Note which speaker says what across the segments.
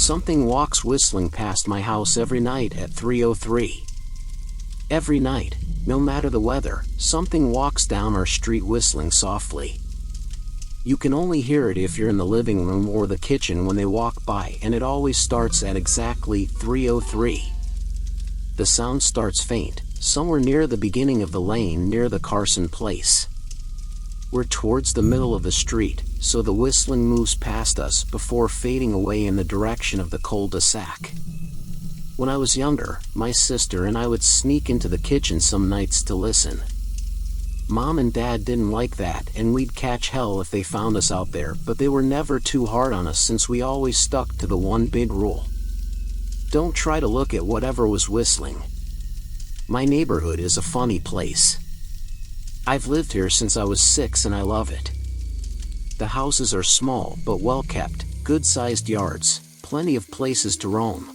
Speaker 1: Something walks whistling past my house every night at 3:03. Every night, no matter the weather, something walks down our street whistling softly. You can only hear it if you're in the living room or the kitchen when they walk by, and it always starts at exactly 3:03. The sound starts faint, somewhere near the beginning of the lane near the Carson place. We're towards the middle of the street, so the whistling moves past us before fading away in the direction of the cul-de-sac. When I was younger, my sister and I would sneak into the kitchen some nights to listen. Mom and Dad didn't like that, and we'd catch hell if they found us out there, but they were never too hard on us since we always stuck to the one big rule. Don't try to look at whatever was whistling. My neighborhood is a funny place. I've lived here since I was 6 and I love it. The houses are small but well kept, good-sized yards, plenty of places to roam.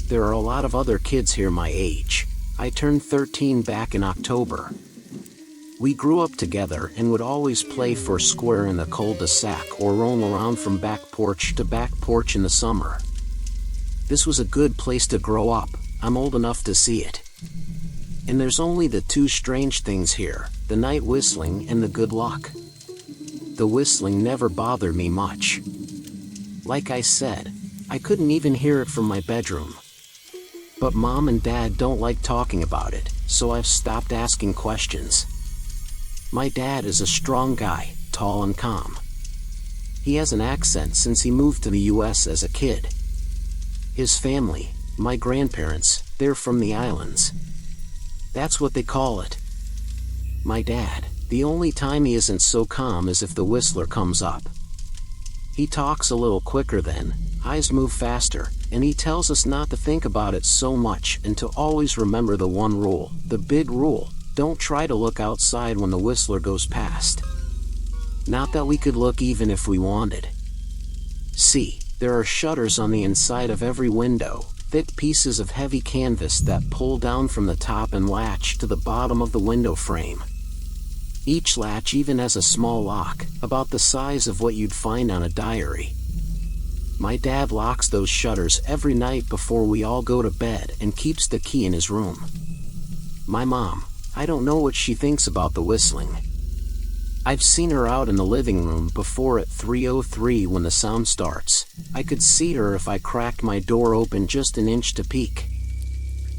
Speaker 1: There are a lot of other kids here my age. I turned 13 back in October. We grew up together and would always play foursquare in the cul-de-sac or roam around from back porch to back porch in the summer. This was a good place to grow up. I'm old enough to see it. And there's only the two strange things here, the night whistling and the good luck. The whistling never bothered me much. Like I said, I couldn't even hear it from my bedroom. But Mom and Dad don't like talking about it, so I've stopped asking questions. My dad is a strong guy, tall and calm. He has an accent since he moved to the US as a kid. His family, my grandparents, they're from the islands. That's what they call it. My dad, the only time he isn't so calm is if the whistler comes up. He talks a little quicker then, eyes move faster, and he tells us not to think about it so much and to always remember the one rule, the big rule: don't try to look outside when the whistler goes past. Not that we could look even if we wanted. See, there are shutters on the inside of every window, thick pieces of heavy canvas that pull down from the top and latch to the bottom of the window frame. Each latch even has a small lock, about the size of what you'd find on a diary. My dad locks those shutters every night before we all go to bed and keeps the key in his room. My mom, I don't know what she thinks about the whistling. I've seen her out in the living room before at 3:03 when the sound starts. I could see her if I cracked my door open just an inch to peek.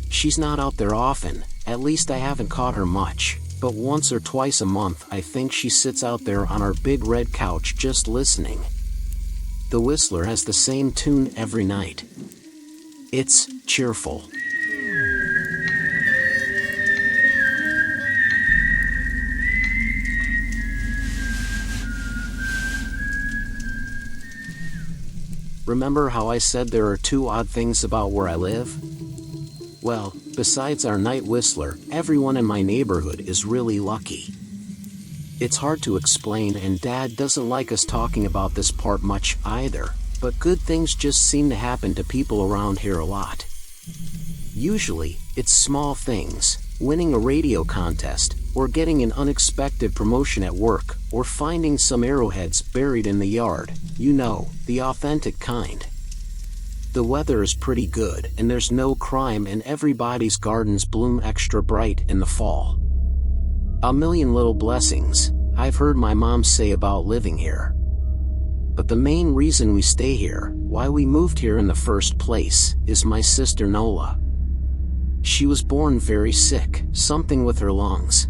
Speaker 1: She's not out there often, at least I haven't caught her much, but once or twice a month I think she sits out there on our big red couch just listening. The whistler has the same tune every night. It's cheerful. Remember how I said there are two odd things about where I live? Well, besides our night whistler, everyone in my neighborhood is really lucky. It's hard to explain, and Dad doesn't like us talking about this part much either, but good things just seem to happen to people around here a lot. Usually, it's small things, winning a radio contest, or getting an unexpected promotion at work, or finding some arrowheads buried in the yard, you know, the authentic kind. The weather is pretty good, and there's no crime, and everybody's gardens bloom extra bright in the fall. A million little blessings, I've heard my mom say about living here. But the main reason we stay here, why we moved here in the first place, is my sister Nola. She was born very sick, something with her lungs.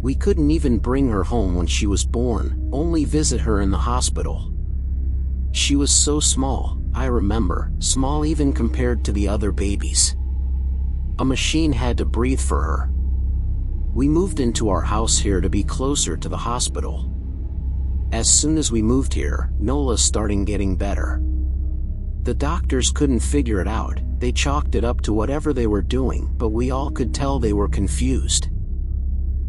Speaker 1: We couldn't even bring her home when she was born, only visit her in the hospital. She was so small, I remember, small even compared to the other babies. A machine had to breathe for her. We moved into our house here to be closer to the hospital. As soon as we moved here, Nola started getting better. The doctors couldn't figure it out, they chalked it up to whatever they were doing, but we all could tell they were confused.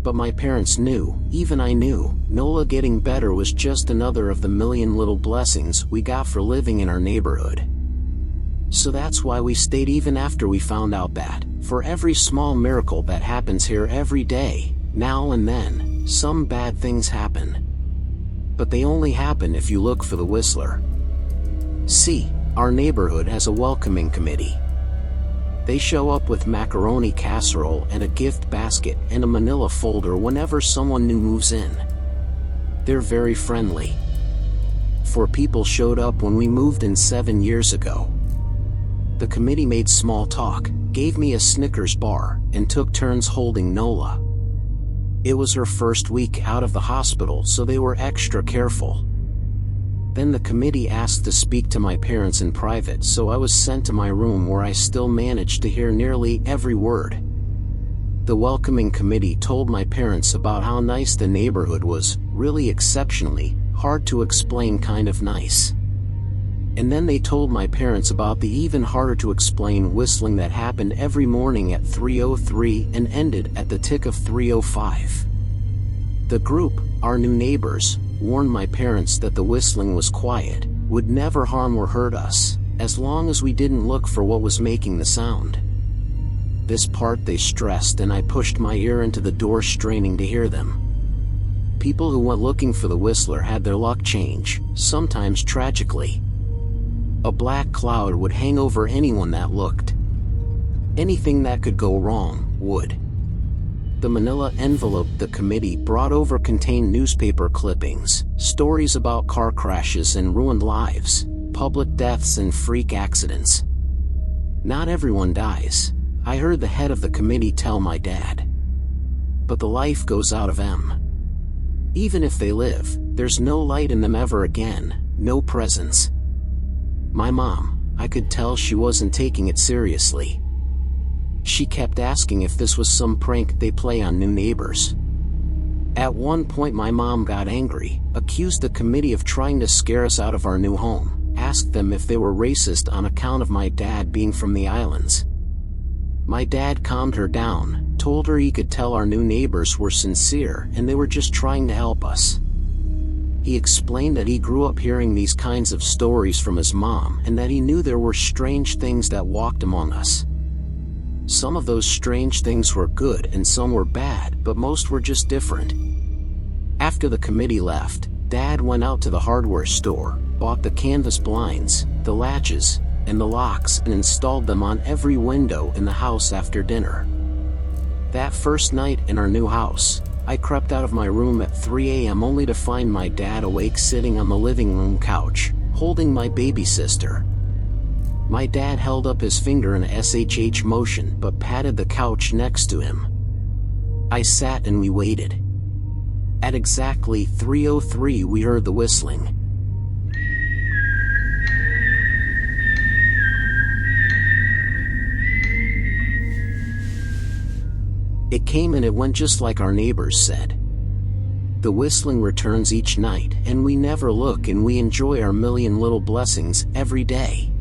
Speaker 1: But my parents knew, even I knew, Nola getting better was just another of the million little blessings we got for living in our neighborhood. So that's why we stayed even after we found out that, for every small miracle that happens here every day, now and then, some bad things happen. But they only happen if you look for the whistler. See, Our neighborhood has a welcoming committee. They show up with macaroni casserole and a gift basket and a manila folder whenever someone new moves in. They're very friendly. 4 people showed up when we moved in 7 years ago. The committee made small talk, gave me a Snickers bar, and took turns holding Nola. It was her first week out of the hospital, so they were extra careful. Then the committee asked to speak to my parents in private, so I was sent to my room where I still managed to hear nearly every word. The welcoming committee told my parents about how nice the neighborhood was, really exceptionally, hard to explain kind of nice. And then they told my parents about the even harder to explain whistling that happened every morning at 3:03 and ended at the tick of 3:05. The group, our new neighbors, warned my parents that the whistling was quiet, would never harm or hurt us, as long as we didn't look for what was making the sound. This part they stressed, and I pushed my ear into the door straining to hear them. People who went looking for the whistler had their luck change, sometimes tragically. A black cloud would hang over anyone that looked. Anything that could go wrong would. The manila envelope the committee brought over contained newspaper clippings, stories about car crashes and ruined lives, public deaths and freak accidents. Not everyone dies, I heard the head of the committee tell my dad. But the life goes out of them. Even if they live, there's no light in them ever again, no presence. My mom, I could tell she wasn't taking it seriously. She kept asking if this was some prank they play on new neighbors. At one point my mom got angry, accused the committee of trying to scare us out of our new home, asked them if they were racist on account of my dad being from the islands. My dad calmed her down, told her he could tell our new neighbors were sincere and they were just trying to help us. He explained that he grew up hearing these kinds of stories from his mom and that he knew there were strange things that walked among us. Some of those strange things were good and some were bad, but most were just different. After the committee left, Dad went out to the hardware store, bought the canvas blinds, the latches, and the locks and installed them on every window in the house after dinner. That first night in our new house, I crept out of my room at 3 a.m. only to find my dad awake sitting on the living room couch, holding my baby sister. My dad held up his finger in a SHH motion but patted the couch next to him. I sat and we waited. At exactly 3:03 we heard the whistling. It came and it went just like our neighbors said. The whistling returns each night and we never look and we enjoy our million little blessings every day.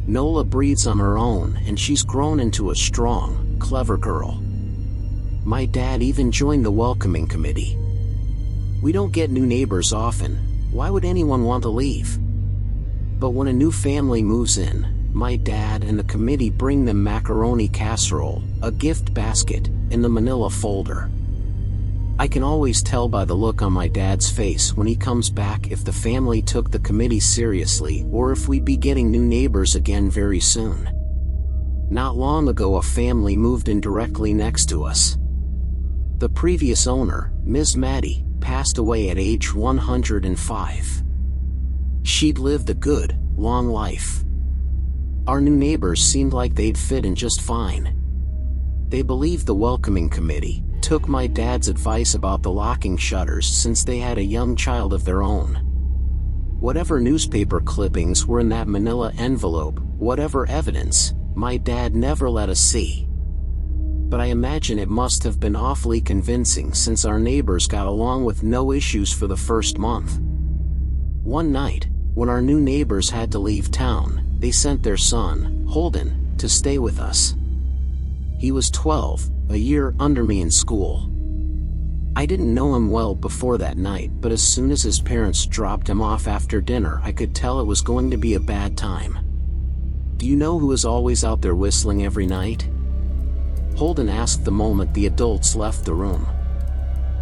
Speaker 1: Nola breathes on her own and she's grown into a strong, clever girl. My dad even joined the welcoming committee. We don't get new neighbors often, why would anyone want to leave? But when a new family moves in, my dad and the committee bring them macaroni casserole, a gift basket, and the manila folder. I can always tell by the look on my dad's face when he comes back if the family took the committee seriously or if we'd be getting new neighbors again very soon. Not long ago a family moved in directly next to us. The previous owner, Ms. Maddie, passed away at age 105. She'd lived a good, long life. Our new neighbors seemed like they'd fit in just fine. They believed the welcoming committee, took my dad's advice about the locking shutters since they had a young child of their own. Whatever newspaper clippings were in that manila envelope, whatever evidence, my dad never let us see. But I imagine it must have been awfully convincing since our neighbors got along with no issues for the first month. One night, when our new neighbors had to leave town, they sent their son, Holden, to stay with us. He was 12, a year under me in school. I didn't know him well before that night, but as soon as his parents dropped him off after dinner, I could tell it was going to be a bad time. Do you know who is always out there whistling every night? Holden asked the moment the adults left the room.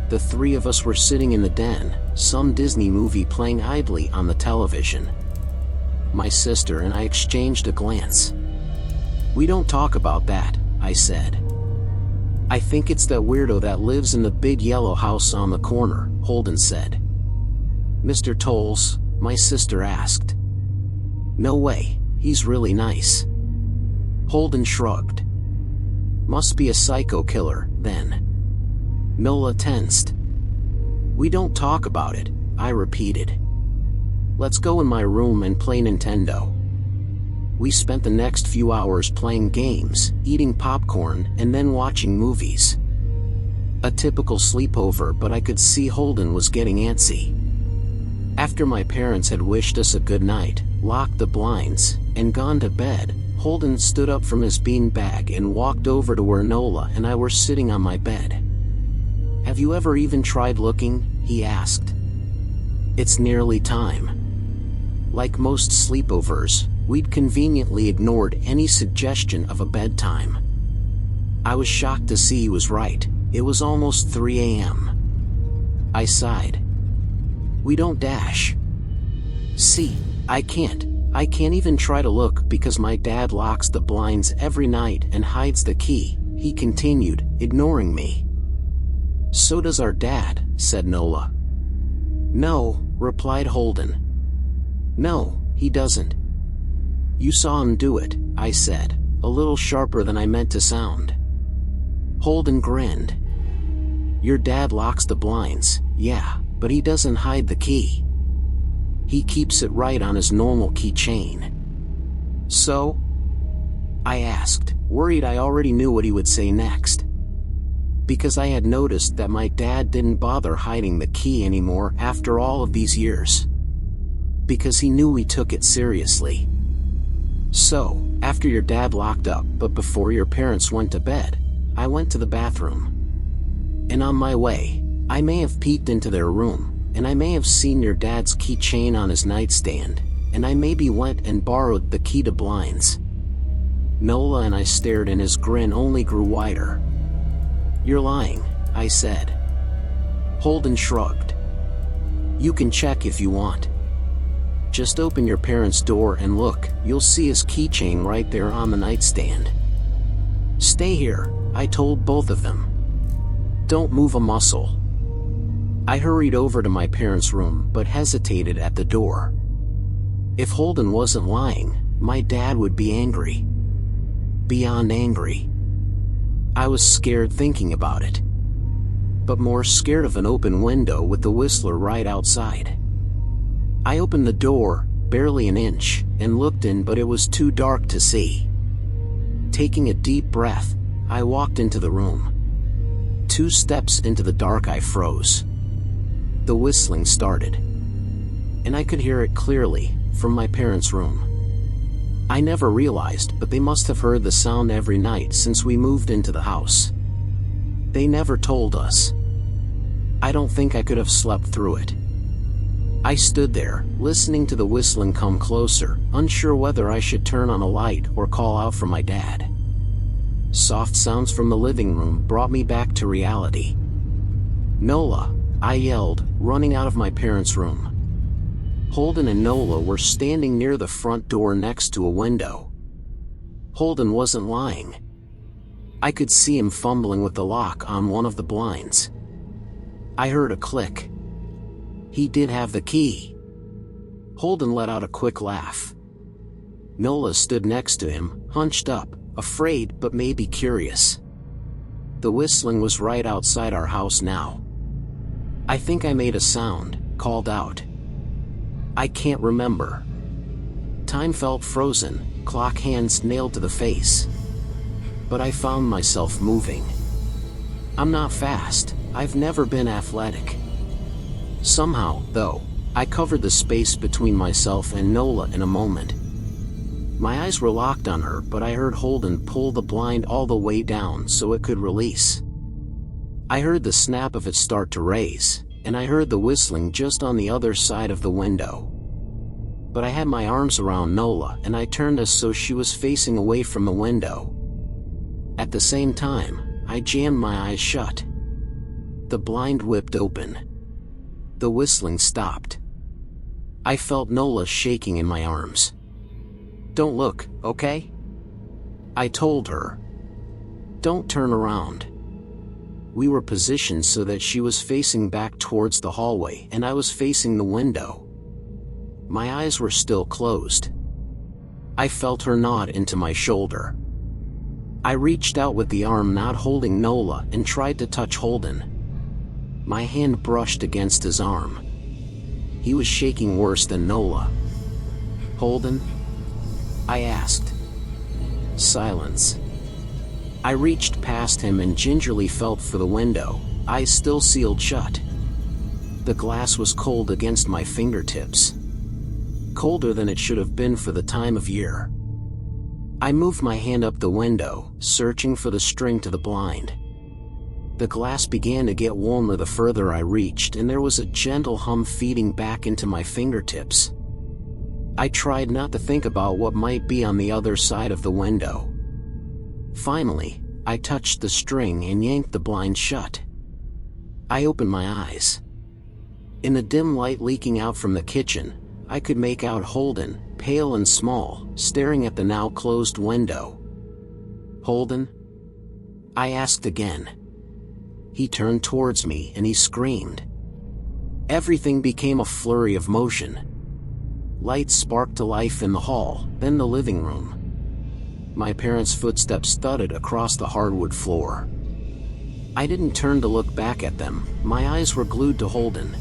Speaker 1: The 3 of us were sitting in the den, some Disney movie playing idly on the television. my sister and I exchanged a glance. "We don't talk about that," I said. "I think it's that weirdo that lives in the big yellow house on the corner," Holden said. "Mr. Tolles?" my sister asked. "No way, he's really nice." Holden shrugged. "Must be a psycho killer, then." Nola tensed. "We don't talk about it," I repeated. "Let's go in my room and play Nintendo." We spent the next few hours playing games, eating popcorn, and then watching movies. A typical sleepover, but I could see Holden was getting antsy. After my parents had wished us a good night, locked the blinds, and gone to bed, Holden stood up from his beanbag and walked over to where Nola and I were sitting on my bed. "Have you ever even tried looking?" he asked. "It's nearly time." Like most sleepovers, we'd conveniently ignored any suggestion of a bedtime. I was shocked to see he was right. It was almost 3 a.m. I sighed. "We don't dash." "See, I can't even try to look because my dad locks the blinds every night and hides the key," he continued, ignoring me. "So does our dad," said Nola. "No," replied Holden. "No, he doesn't." "You saw him do it," I said, a little sharper than I meant to sound. Holden grinned. "Your dad locks the blinds, yeah, but he doesn't hide the key. He keeps it right on his normal keychain." "So?" I asked, worried I already knew what he would say next. Because I had noticed that my dad didn't bother hiding the key anymore after all of these years. Because he knew we took it seriously. "So, after your dad locked up, but before your parents went to bed, I went to the bathroom. And on my way, I may have peeked into their room, and I may have seen your dad's keychain on his nightstand, and I maybe went and borrowed the key to blinds." Nola and I stared and his grin only grew wider. "You're lying," I said. Holden shrugged. "You can check if you want. Just open your parents' door and look, you'll see his keychain right there on the nightstand." "Stay here," I told both of them. "Don't move a muscle." I hurried over to my parents' room but hesitated at the door. If Holden wasn't lying, my dad would be angry. Beyond angry. I was scared thinking about it. But more scared of an open window with the Whistler right outside. I opened the door, barely an inch, and looked in, but it was too dark to see. Taking a deep breath, I walked into the room. 2 steps into the dark I froze. The whistling started. And I could hear it clearly, from my parents' room. I never realized, but they must have heard the sound every night since we moved into the house. They never told us. I don't think I could have slept through it. I stood there, listening to the whistling come closer, unsure whether I should turn on a light or call out for my dad. Soft sounds from the living room brought me back to reality. "Nola!" I yelled, running out of my parents' room. Holden and Nola were standing near the front door next to a window. Holden wasn't lying. I could see him fumbling with the lock on one of the blinds. I heard a click. He did have the key. Holden let out a quick laugh. Nola stood next to him, hunched up, afraid but maybe curious. The whistling was right outside our house now. "I think I made a sound," called out. I can't remember. Time felt frozen, clock hands nailed to the face. But I found myself moving. I'm not fast, I've never been athletic. Somehow, though, I covered the space between myself and Nola in a moment. My eyes were locked on her, but I heard Holden pull the blind all the way down so it could release. I heard the snap of it start to raise, and I heard the whistling just on the other side of the window. But I had my arms around Nola and I turned us so she was facing away from the window. At the same time, I jammed my eyes shut. The blind whipped open. The whistling stopped. I felt Nola shaking in my arms. "Don't look, okay?" I told her. "Don't turn around." We were positioned so that she was facing back towards the hallway and I was facing the window. My eyes were still closed. I felt her nod into my shoulder. I reached out with the arm not holding Nola and tried to touch Holden. My hand brushed against his arm. He was shaking worse than Nola. "Holden?" I asked. Silence. I reached past him and gingerly felt for the window, eyes still sealed shut. The glass was cold against my fingertips. Colder than it should have been for the time of year. I moved my hand up the window, searching for the string to the blind. The glass began to get warmer the further I reached, and there was a gentle hum feeding back into my fingertips. I tried not to think about what might be on the other side of the window. Finally, I touched the string and yanked the blind shut. I opened my eyes. In the dim light leaking out from the kitchen, I could make out Holden, pale and small, staring at the now closed window. "Holden?" I asked again. He turned towards me and he screamed. Everything became a flurry of motion. Lights sparked to life in the hall, then the living room. My parents' footsteps thudded across the hardwood floor. I didn't turn to look back at them, my eyes were glued to Holden.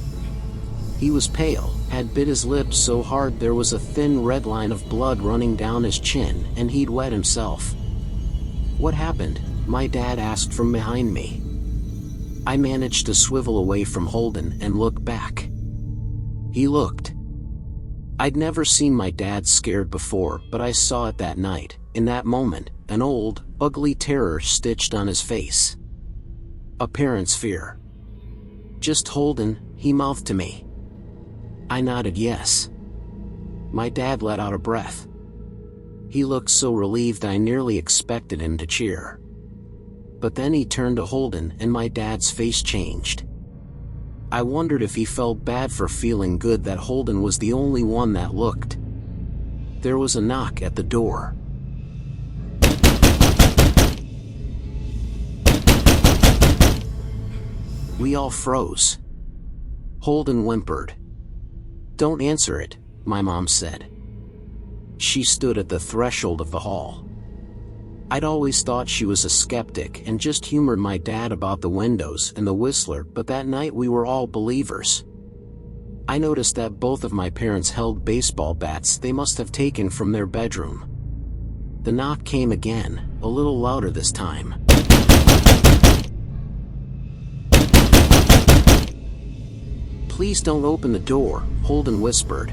Speaker 1: He was pale, had bit his lips so hard there was a thin red line of blood running down his chin, and he'd wet himself. "What happened?" my dad asked from behind me. I managed to swivel away from Holden and look back. He looked. I'd never seen my dad scared before, but I saw it that night, in that moment, an old, ugly terror stitched on his face. A parent's fear. "Just Holden," he mouthed to me. I nodded yes. My dad let out a breath. He looked so relieved I nearly expected him to cheer. But then he turned to Holden and my dad's face changed. I wondered if he felt bad for feeling good that Holden was the only one that looked. There was a knock at the door. We all froze. Holden whimpered. "Don't answer it," my mom said. She stood at the threshold of the hall. I'd always thought she was a skeptic and just humored my dad about the windows and the whistler, but that night we were all believers. I noticed that both of my parents held baseball bats they must have taken from their bedroom. The knock came again, a little louder this time. "Please don't open the door," Holden whispered.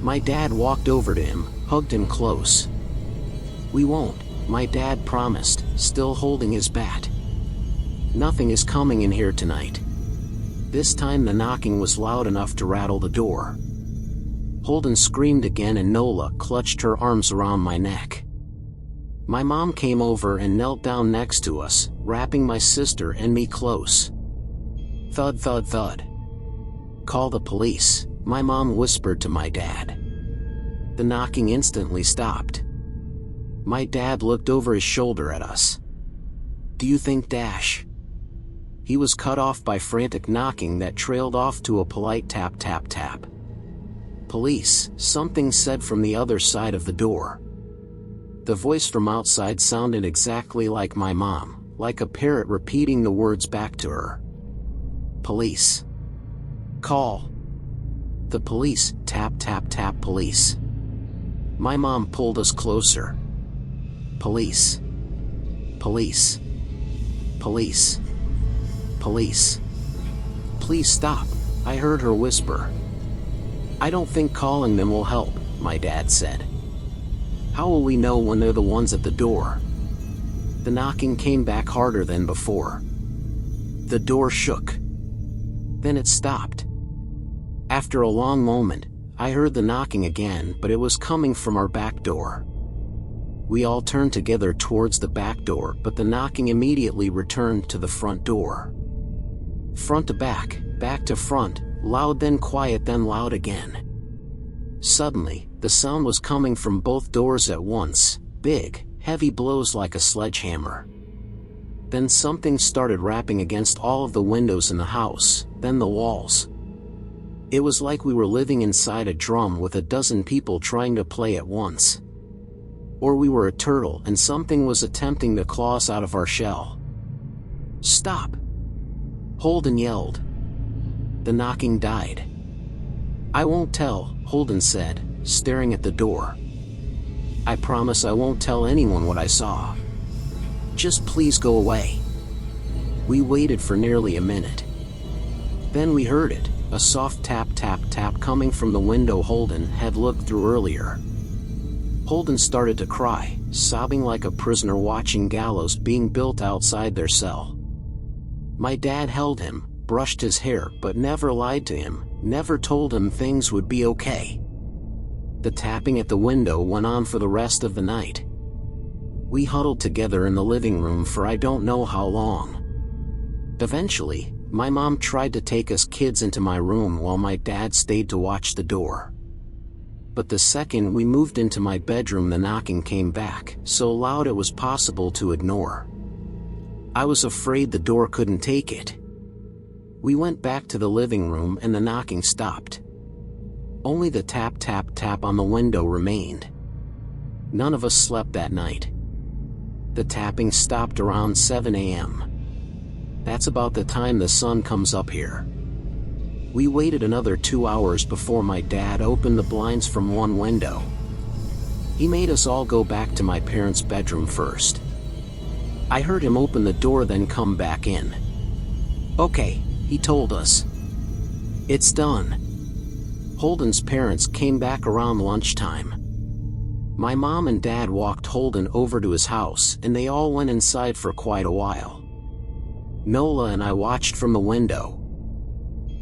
Speaker 1: My dad walked over to him, hugged him close. "We won't," my dad promised, still holding his bat. "Nothing is coming in here tonight." This time the knocking was loud enough to rattle the door. Holden screamed again and Nola clutched her arms around my neck. My mom came over and knelt down next to us, wrapping my sister and me close. Thud, thud, thud. "Call the police," my mom whispered to my dad. The knocking instantly stopped. My dad looked over his shoulder at us. "Do you think Dash?" He was cut off by frantic knocking that trailed off to a polite tap tap tap. "Police," something said from the other side of the door. The voice from outside sounded exactly like my mom, like a parrot repeating the words back to her. "Police. Call. The police, tap tap tap police." My mom pulled us closer. "Police. Police. Police. Police. Please stop," I heard her whisper. "I don't think calling them will help," my dad said. "How will we know when they're the ones at the door?" The knocking came back harder than before. The door shook. Then it stopped. After a long moment, I heard the knocking again, but it was coming from our back door. We all turned together towards the back door, but the knocking immediately returned to the front door. Front to back to front, loud then quiet then loud again. Suddenly, the sound was coming from both doors at once, big, heavy blows like a sledgehammer. Then something started rapping against all of the windows in the house, then the walls. It was like we were living inside a drum with a dozen people trying to play at once. Or we were a turtle and something was attempting to claw us out of our shell. "Stop!" Holden yelled. The knocking died. "I won't tell," Holden said, staring at the door. "I promise I won't tell anyone what I saw. Just please go away." We waited for nearly a minute. Then we heard it, a soft tap tap tap coming from the window Holden had looked through earlier. Holden started to cry, sobbing like a prisoner watching gallows being built outside their cell. My dad held him, brushed his hair but never lied to him, never told him things would be okay. The tapping at the window went on for the rest of the night. We huddled together in the living room for I don't know how long. Eventually, my mom tried to take us kids into my room while my dad stayed to watch the door. But the second we moved into my bedroom, the knocking came back, so loud it was possible to ignore. I was afraid the door couldn't take it. We went back to the living room and the knocking stopped. Only the tap tap tap on the window remained. None of us slept that night. The tapping stopped around 7 a.m. That's about the time the sun comes up here. We waited another 2 hours before my dad opened the blinds from one window. He made us all go back to my parents' bedroom first. I heard him open the door then come back in. "Okay," he told us. "It's done." Holden's parents came back around lunchtime. My mom and dad walked Holden over to his house and they all went inside for quite a while. Nola and I watched from the window.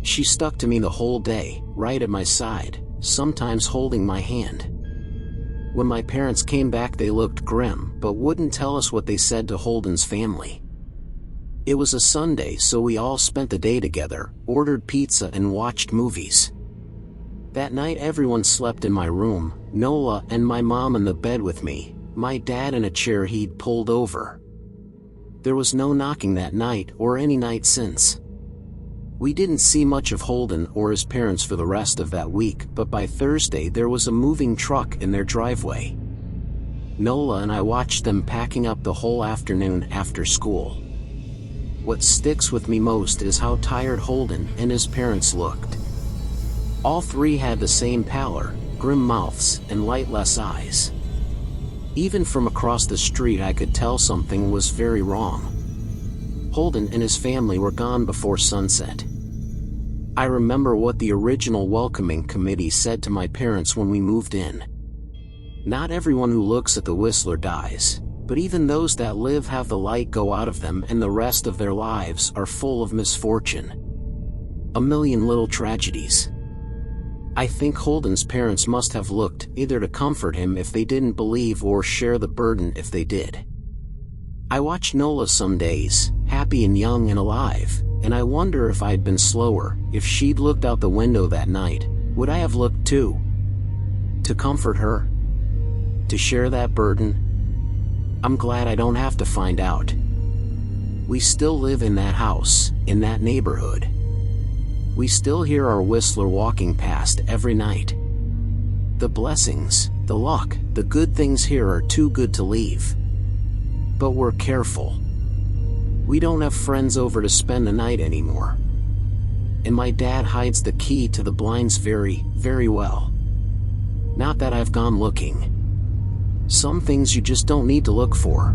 Speaker 1: She stuck to me the whole day, right at my side, sometimes holding my hand. When my parents came back they looked grim but wouldn't tell us what they said to Holden's family. It was a Sunday so we all spent the day together, ordered pizza and watched movies. That night everyone slept in my room, Nola and my mom in the bed with me, my dad in a chair he'd pulled over. There was no knocking that night or any night since. We didn't see much of Holden or his parents for the rest of that week, but by Thursday there was a moving truck in their driveway. Nola and I watched them packing up the whole afternoon after school. What sticks with me most is how tired Holden and his parents looked. All three had the same pallor, grim mouths, and lightless eyes. Even from across the street I could tell something was very wrong. Holden and his family were gone before sunset. I remember what the original welcoming committee said to my parents when we moved in. "Not everyone who looks at the Whistler dies, but even those that live have the light go out of them and the rest of their lives are full of misfortune. A million little tragedies." I think Holden's parents must have looked either to comfort him if they didn't believe or share the burden if they did. I watch Nola some days, happy and young and alive, and I wonder if I'd been slower, if she'd looked out the window that night, would I have looked too? To comfort her? To share that burden? I'm glad I don't have to find out. We still live in that house, in that neighborhood. We still hear our Whistler walking past every night. The blessings, the luck, the good things here are too good to leave. But we're careful. We don't have friends over to spend the night anymore. And my dad hides the key to the blinds very, very well. Not that I've gone looking. Some things you just don't need to look for.